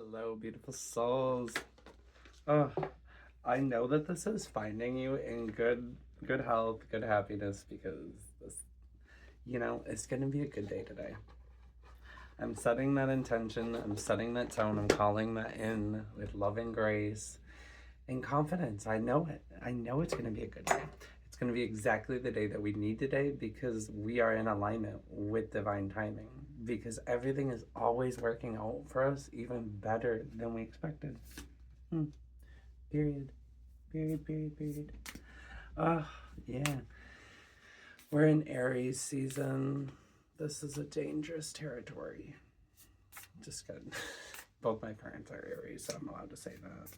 Hello, beautiful souls. Oh, I know that this is finding you in good health, good happiness because it's gonna be a good day today. I'm setting that intention, I'm setting that tone, I'm calling that in with love and grace and confidence. I know it. I know it's gonna be a good day. It's gonna be exactly the day that we need today because we are in alignment with divine timing. Because everything is always working out for us even better than we expected. Hmm. Period. Period, period, period. Oh, yeah. We're in Aries season. This is a dangerous territory. Just kidding. Both my parents are Aries, so I'm allowed to say that.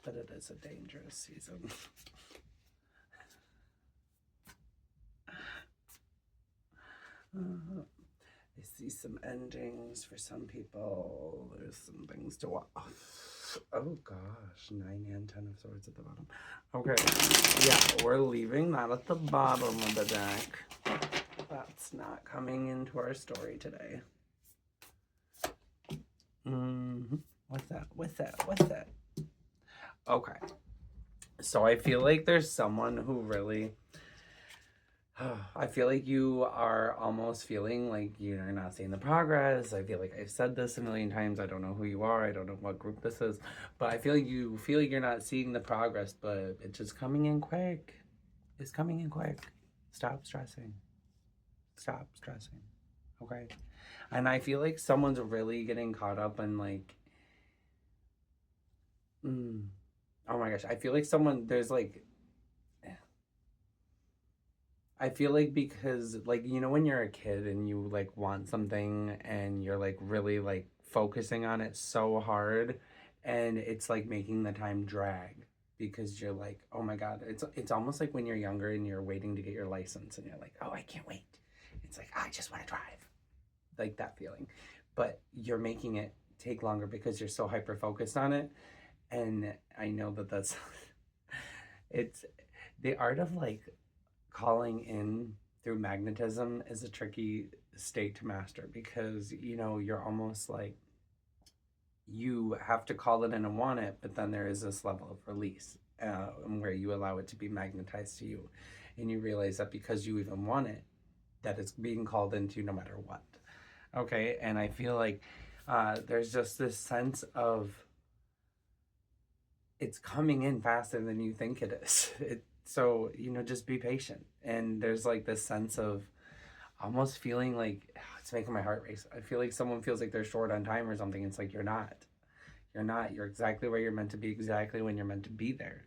But it is a dangerous season. I see some endings for some people. There's some things to watch. Oh gosh, 9 and 10 of swords at the bottom. Okay, yeah, we're leaving that at the bottom of the deck. That's not coming into our story today. What's that? What's that? What's that? Okay, so I feel like there's someone who really... I feel like you are almost feeling like you're not seeing the progress. I feel like I've said this a million times. I don't know who you are. I don't know what group this is. But I feel like you feel like you're not seeing the progress, but it's just coming in quick. It's coming in quick. Stop stressing. Stop stressing. Okay? And I feel like someone's really getting caught up in like... oh my gosh. I feel like there's like... I feel like because, like, when you're a kid and you, like, want something and you're, like, really, like, focusing on it so hard and it's, like, making the time drag because you're like, oh my God. It's almost like when you're younger and you're waiting to get your license and you're like, oh, I can't wait. It's like, I just want to drive. Like that feeling. But you're making it take longer because you're so hyper-focused on it. And I know that that's... it's the art of, like, calling in through magnetism is a tricky state to master because you're almost like you have to call it in and want it, but then there is this level of release where you allow it to be magnetized to you, and you realize that because you even want it, that it's being called into no matter what. Okay, and I feel like there's just this sense of it's coming in faster than you think it is. So, just be patient. And there's like this sense of almost feeling like it's making my heart race. I feel like someone feels like they're short on time or something. It's like you're not. You're not. You're exactly where you're meant to be, exactly when you're meant to be there.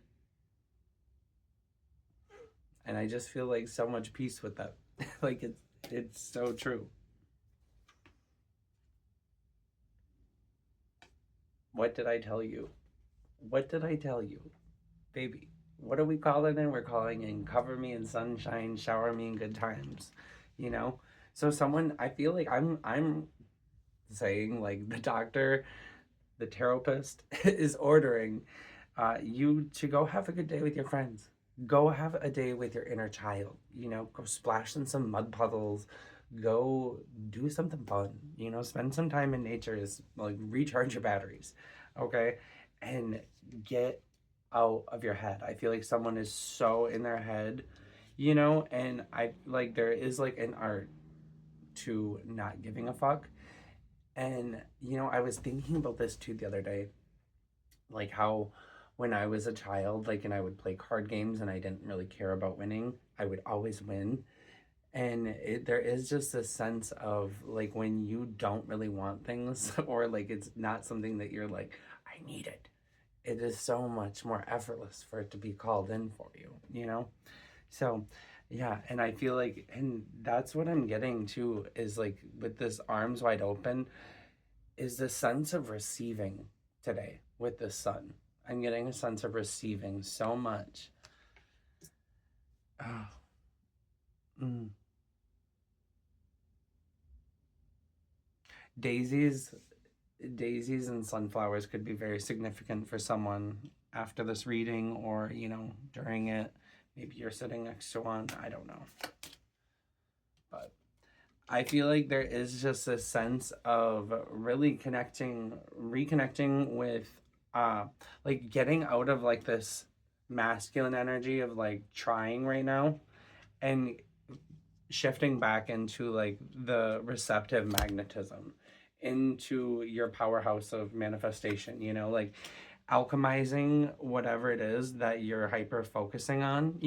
And I just feel like so much peace with that. Like it's so true. What did I tell you? What did I tell you? Baby, what are we calling in? We're calling in cover me in sunshine, shower me in good times. So someone, I feel like I'm saying, like, the doctor, the therapist is ordering you to go have a good day with your friends. Go have a day with your inner child. Go splash in some mud puddles. Go do something fun. Spend some time in nature. Is like recharge your batteries, okay, and get out of your head. I feel like someone is so in their head, and I like there is like an art to not giving a fuck. And I was thinking about this too the other day, like how when I was a child, like, and I would play card games and I didn't really care about winning, I would always win. And there is just a sense of like when you don't really want things or like it's not something that you're like, I need it. It is so much more effortless for it to be called in for you. So, yeah, and I feel like, and that's what I'm getting to is like with this arms wide open, is the sense of receiving today with the sun. I'm getting a sense of receiving so much. Oh. Mm. Daisies, daisies and sunflowers could be very significant for someone after this reading or, during it. Maybe you're sitting next to one. I don't know. But I feel like there is just a sense of really reconnecting with, uh, like getting out of like this masculine energy of like trying right now, and shifting back into like the receptive magnetism, into your powerhouse of manifestation, like alchemizing whatever it is that you're hyper focusing on,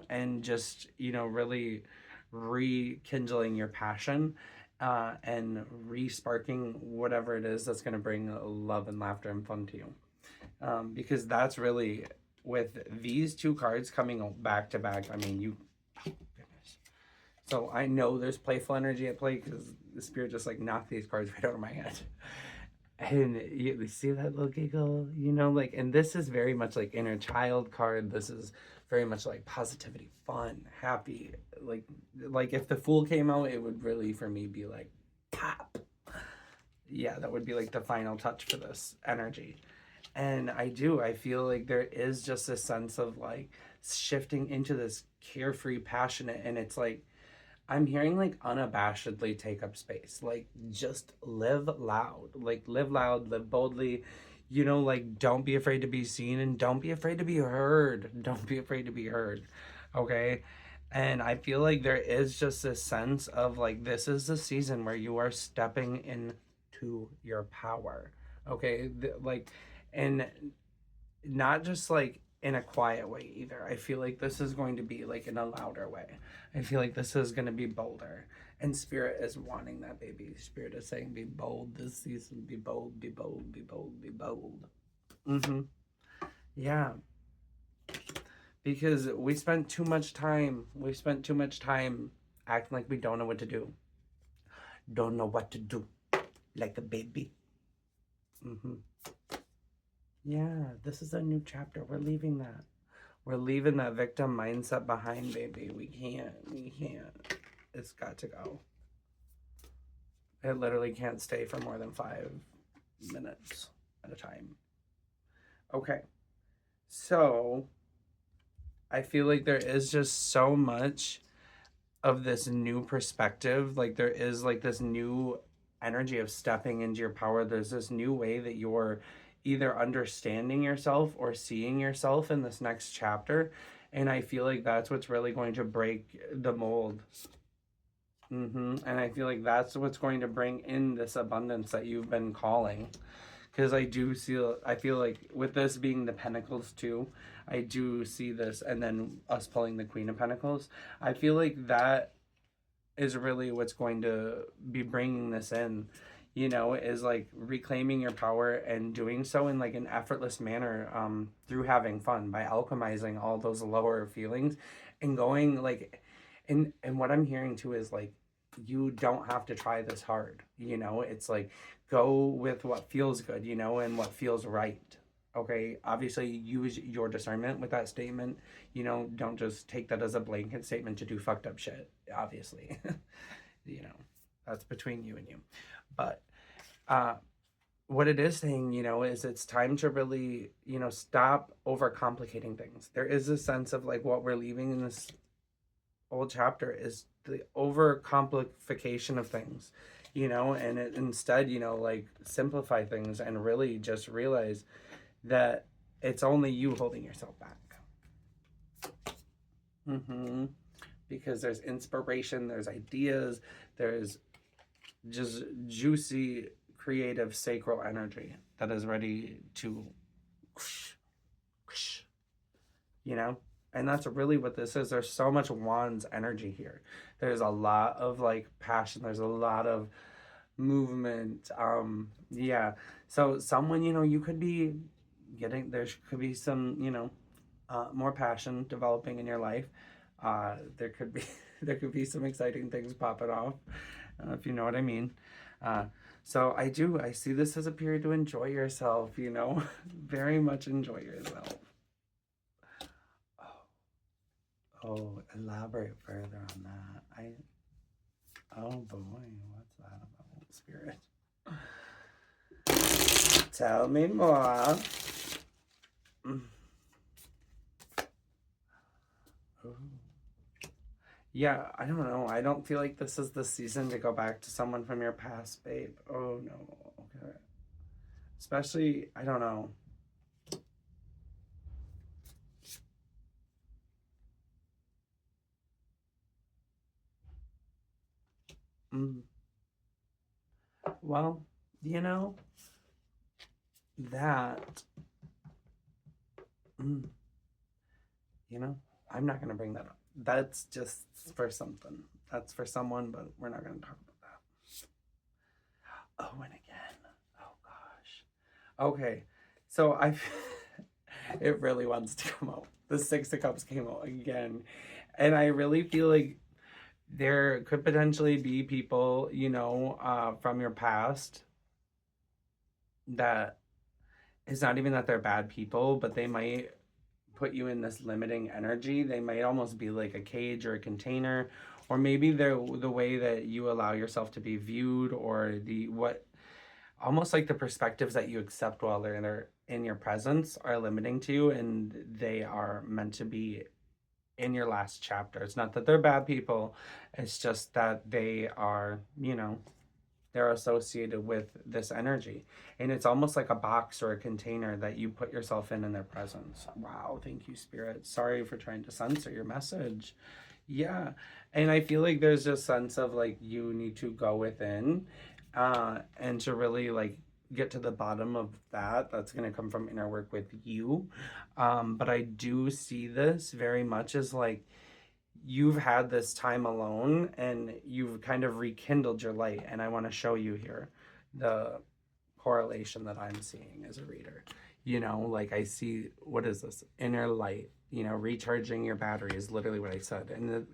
and just, really rekindling your passion, and re-sparking whatever it is that's going to bring love and laughter and fun to you. Because that's really, with these two cards coming back to back, I mean, oh, goodness. So I know there's playful energy at play because the spirit just like knocked these cards right out of my head. And you see that little giggle, like, and this is very much like inner child card. This is very much like positivity, fun, happy. Like if the Fool came out, it would really for me be like pop. Yeah, that would be like the final touch for this energy. And I feel like there is just a sense of like shifting into this carefree, passionate, and it's like I'm hearing like unabashedly take up space. Like just live loud. Like live loud, live boldly. Like don't be afraid to be seen and don't be afraid to be heard. Don't be afraid to be heard. Okay? And I feel like there is just this sense of like this is the season where you are stepping into your power. Okay? Like, and not just like in a quiet way either. I feel like this is going to be like in a louder way. I feel like this is going to be bolder. And Spirit is wanting that, baby. Spirit is saying, be bold this season. Be bold, be bold, be bold, be bold. Yeah. Because we spent too much time acting like we don't know what to do. Don't know what to do. Like a baby. Yeah, this is a new chapter. We're leaving that. We're leaving that victim mindset behind, baby. We can't. It's got to go. It literally can't stay for more than 5 minutes at a time. Okay. So, I feel like there is just so much of this new perspective. Like, there is like this new energy of stepping into your power. There's this new way that you're either understanding yourself or seeing yourself in this next chapter. And I feel like that's what's really going to break the mold. And I feel like that's what's going to bring in this abundance that you've been calling. Because I feel like with this being the Pentacles too, I do see this, and then us pulling the Queen of Pentacles. I feel like that is really what's going to be bringing this in, is like reclaiming your power and doing so in like an effortless manner, through having fun, by alchemizing all those lower feelings and going like, and what I'm hearing too is like, you don't have to try this hard, it's like, go with what feels good, and what feels right. Okay, obviously use your discernment with that statement. Don't just take that as a blanket statement to do fucked up shit, obviously. That's between you and you. But what it is saying, is it's time to really, stop overcomplicating things. There is a sense of like what we're leaving in this old chapter is the overcomplication of things, and instead, like simplify things and really just realize that it's only you holding yourself back. Because there's inspiration, there's ideas, there's just juicy, creative, sacral energy that is ready to, and that's really what this is. There's so much Wands energy here. There's a lot of like passion. There's a lot of movement. Yeah. So someone, you could be getting, there could be some, more passion developing in your life. There could be some exciting things popping off, if you know what I mean. So I see this as a period to enjoy yourself, very much enjoy yourself. Oh, elaborate further on that. Oh boy, what's that about, Spirit? Tell me more. Ooh. Yeah, I don't know. I don't feel like this is the season to go back to someone from your past, babe. Oh no. Okay. Especially, I don't know. Mm, well, you know, that, mm, you know, I'm not going to bring that up. That's just for something. That's for someone, but we're not going to talk about that. Oh, and again. Oh, gosh. Okay. So I, it really wants to come out. The Six of Cups came out again. And I really feel like there could potentially be people, from your past that it's not even that they're bad people, but they might put you in this limiting energy. They might almost be like a cage or a container, or maybe they're the way that you allow yourself to be viewed, or the what almost like the perspectives that you accept while they're in your presence are limiting to you, and they are meant to be in your last chapter. It's not that they're bad people, it's just that they are, they're associated with this energy. And it's almost like a box or a container that you put yourself in their presence. Wow, thank you, Spirit. Sorry for trying to censor your message. Yeah. And I feel like there's this sense of like you need to go within and to really like get to the bottom of that. That's going to come from inner work with you. But I do see this very much as like you've had this time alone and you've kind of rekindled your light. And I want to show you here the correlation that I'm seeing as a reader. Like I see, what is this? Inner light, recharging your battery is literally what I said. And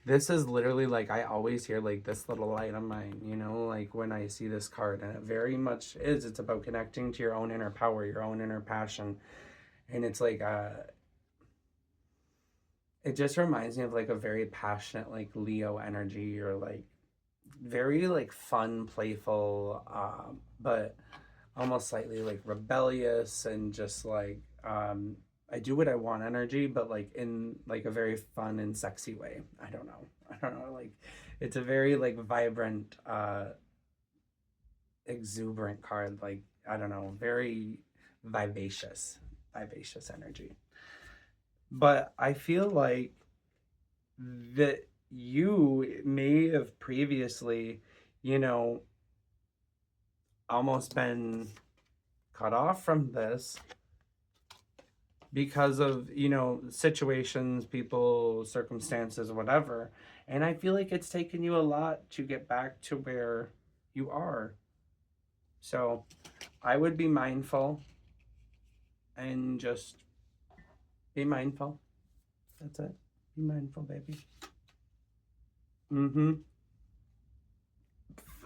this is literally like, I always hear like this little light on mine, like when I see this card. And it very much is, it's about connecting to your own inner power, your own inner passion. And it's like, it just reminds me of like a very passionate like Leo energy, or like very like fun, playful, but almost slightly like rebellious, and just like I do what I want energy, but like in like a very fun and sexy way. I don't know, like it's a very like vibrant, exuberant card, like I don't know, very vivacious energy. But I feel like that you may have previously, you know, almost been cut off from this because of, situations, people, circumstances, whatever. And I feel like it's taken you a lot to get back to where you are. So I would be mindful and just be mindful. That's it. Be mindful, baby. Mm-hmm.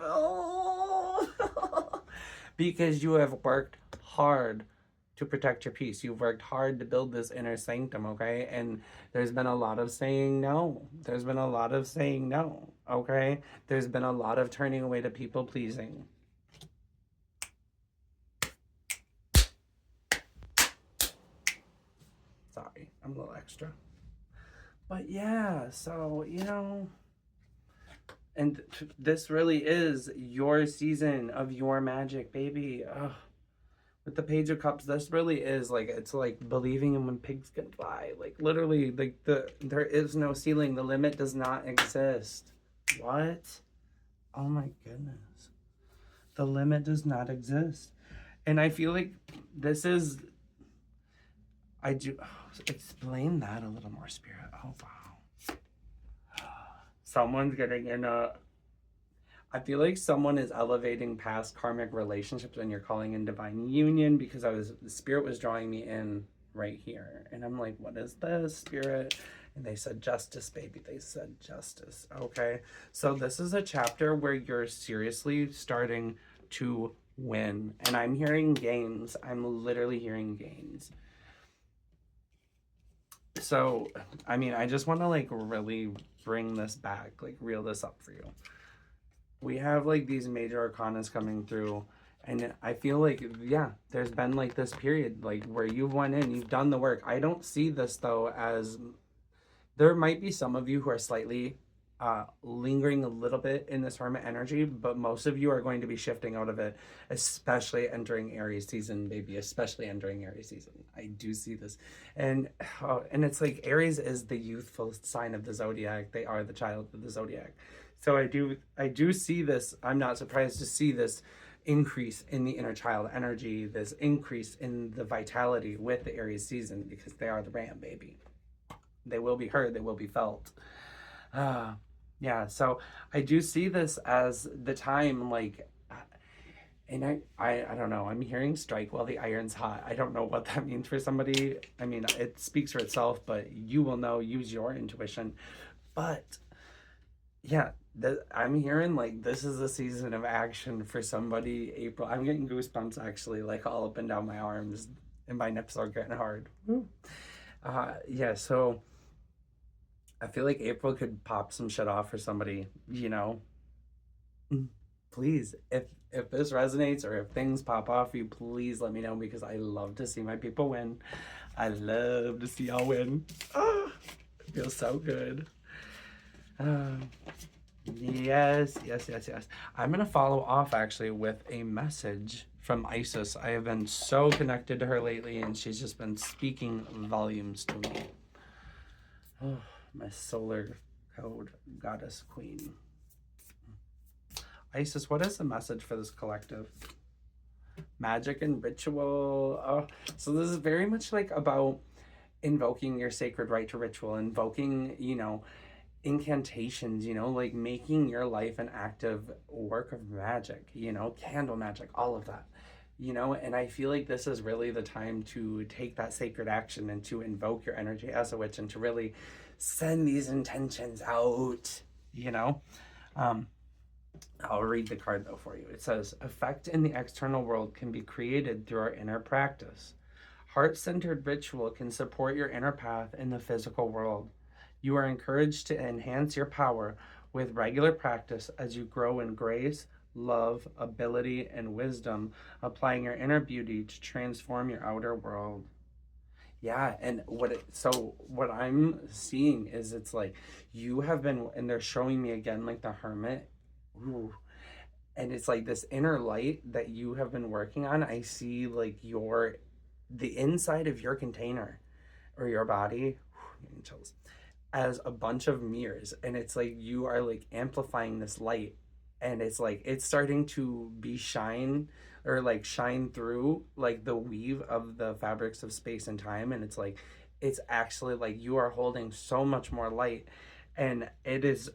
Oh. Because you have worked hard to protect your peace. You've worked hard to build this inner sanctum, okay? And there's been a lot of saying no. There's been a lot of saying no, okay? There's been a lot of turning away to people pleasing. Sorry, I'm a little extra. But yeah, so, and this really is your season of your magic, baby. Ugh. With the Page of Cups, this really is like, it's like believing in when pigs can fly. Like literally, like there is no ceiling. The limit does not exist. What? Oh my goodness. The limit does not exist. And I feel like this is, I do, explain that a little more, Spirit. Oh wow. Someone's getting in a, I feel like someone is elevating past karmic relationships and you're calling in divine union, because the Spirit was drawing me in right here. And I'm like, what is this, Spirit? And they said justice, baby. They said justice. Okay. So this is a chapter where you're seriously starting to win. And I'm hearing gains. I'm literally hearing gains. So, I mean, I just want to like really bring this back, like reel this up for you. We have like these major arcanas coming through, and I feel like, yeah, there's been like this period like where you've went in, you've done the work. I don't see this though as There might be some of you who are slightly lingering a little bit in this hermit energy, but most of you are going to be shifting out of it, especially entering Aries season, baby, especially entering Aries season. I do see this. And it's like Aries is the youthful sign of the zodiac. They are the child of the zodiac. So I do see this. I'm not surprised to see this increase in the inner child energy, this increase in the vitality with the Aries season, because they are the ram, baby. They will be heard, they will be felt. uh yeah, so I do see this as the time, like, and I don't know, I'm hearing strike while the iron's hot. I don't know what that means for somebody. I mean, it speaks for itself, but you will know, use your intuition. But yeah, I'm hearing like this is a season of action for somebody. April, I'm getting goosebumps actually, like all up and down my arms, and my nips are getting hard. Yeah, so I feel like April could pop some shit off for somebody, you know. Please, if this resonates or if things pop off for you, please let me know, because I love to see my people win. I love to see y'all win. Oh, it feels so good. Yes, yes, yes, yes. I'm gonna follow off actually with a message from Isis. I have been so connected to her lately, and she's just been speaking volumes to me. Oh, my solar code goddess queen. Isis, what is the message for this collective? Magic and ritual. Oh, so this is very much like about invoking your sacred right to ritual, invoking, incantations, like making your life an active work of magic, candle magic, all of that. And I feel like this is really the time to take that sacred action and to invoke your energy as a witch and to really send these intentions out, you know? Um, I'll read the card though for you. It says, effect in the external world can be created through our inner practice. Heart centered ritual can support your inner path in the physical world. You are encouraged to enhance your power with regular practice as you grow in grace, love, ability, and wisdom, applying your inner beauty to transform your outer world. Yeah, and what I'm seeing is it's like you have been, and they're showing me again like the hermit. Ooh. And it's like this inner light that you have been working on. I see like the inside of your container or your body, getting chills, as a bunch of mirrors, and it's like you are like amplifying this light, and it's like it's starting to be shine, or like shine through like the weave of the fabrics of space and time, and it's like it's actually like you are holding so much more light, and it is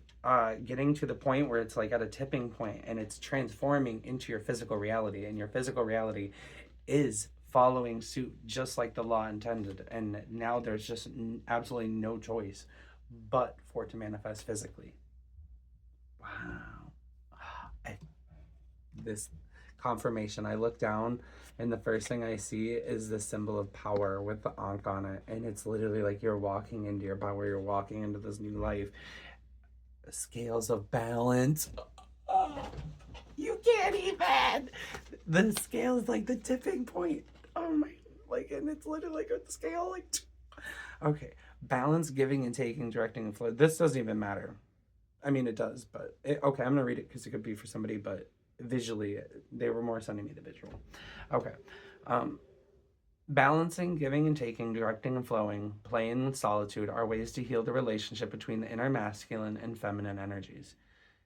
getting to the point where it's like at a tipping point, and it's transforming into your physical reality, and your physical reality is following suit just like the law intended, and now there's just absolutely no choice but for it to manifest physically. Wow. I, this confirmation, I look down and the first thing I see is the symbol of power with the Ankh on it, and it's literally like you're walking into your power, you're walking into this new life. Scales of balance. Oh, you can't even. The scale is like the tipping point. Oh my, like, and it's literally like a scale, like, okay, balance, giving and taking, directing and flow. This doesn't even matter. I mean, it does, but okay, I'm gonna read it because it could be for somebody, but visually, they were more sending me the visual. Okay. Um, Balancing, giving and taking, directing and flowing, playing and solitude are ways to heal the relationship between the inner masculine and feminine energies.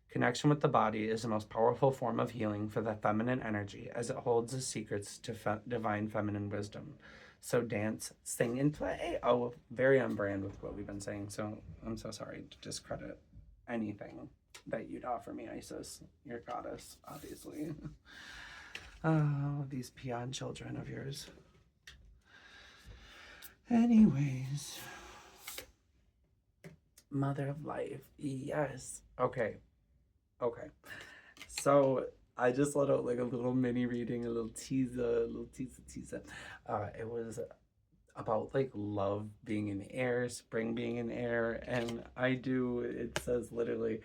Connection with the body is the most powerful form of healing for the feminine energy, as it holds the secrets to divine feminine wisdom. So dance, sing, and play. Oh, very on brand with what we've been saying. So I'm so sorry to discredit anything that you'd offer me, Isis, your goddess, obviously. Oh, these peon children of yours. Anyways, mother of life, yes. Okay. So I just let out like a little mini reading, a little teaser. It was about like love being in the air, spring being in the air, and it says literally,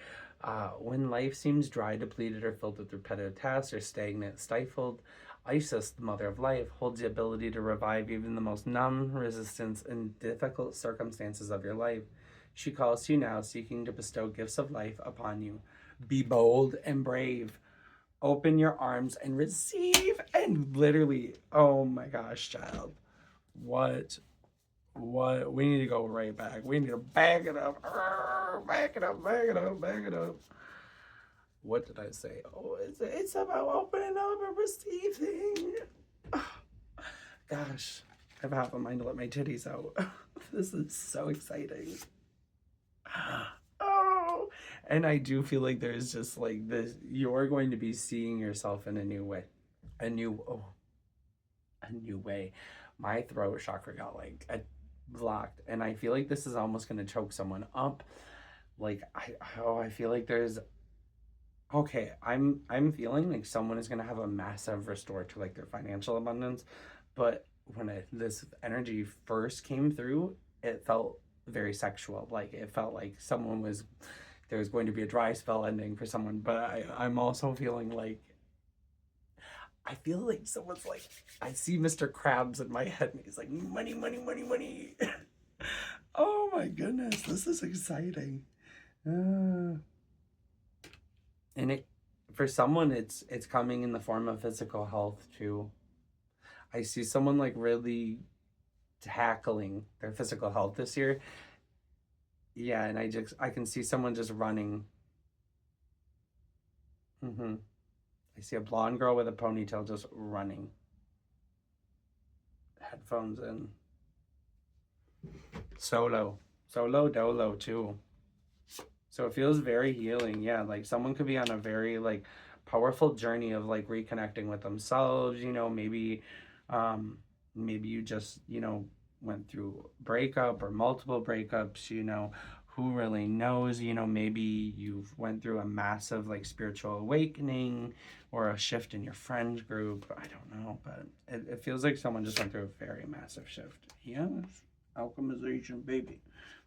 when life seems dry, depleted, or filled with repetitive tasks, or stagnant, stifled, Isis, the mother of life, holds the ability to revive even the most numb resistance in difficult circumstances of your life. She calls to you now, seeking to bestow gifts of life upon you. Be bold and brave. Open your arms and receive. And literally, oh my gosh, child. What? What? We need to go right back. We need to back it up. Back it up, back it up, back it up. What did I say? Oh, it's about opening up and receiving. Gosh, I have half a mind to let my titties out. This is so exciting. Oh, and I do feel like there's just like this. You're going to be seeing yourself in a new way, a new a new way. My throat chakra got like blocked, and I feel like this is almost going to choke someone up. Like I feel like there's okay. I'm feeling like someone is going to have a massive restore to like their financial abundance, but when this energy first came through, it felt very sexual. Like it felt like someone was there's going to be a dry spell ending for someone, but I'm also feeling like I feel like someone's like I see Mr. Krabs in my head and he's like money, money, money, money. Oh my goodness, this is exciting. And it for someone it's coming in the form of physical health too. I see someone like really tackling their physical health this year. Yeah, and I can see someone just running. I see a blonde girl with a ponytail just running. Headphones in. Solo dolo too. So it feels very healing. Yeah, like someone could be on a very like powerful journey of like reconnecting with themselves, maybe you just, went through breakup or multiple breakups, who really knows, maybe you've went through a massive like spiritual awakening or a shift in your friend group. I don't know, but it feels like someone just went through a very massive shift. Yes, alchemization, baby.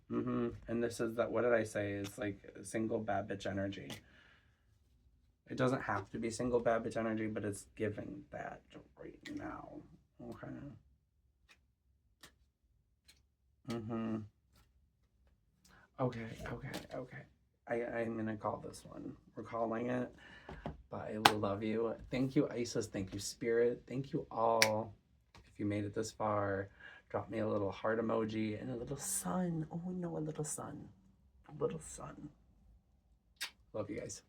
And this is that. What did I say? It's like single bad bitch energy. It doesn't have to be single bad bitch energy, but it's giving that right now. Okay. Okay. I'm gonna call this one. We're calling it. But I love you. Thank you, Isis. Thank you, Spirit. Thank you all. If you made it this far, drop me a little heart emoji and a little sun. Oh no, a little sun. A little sun. Love you guys.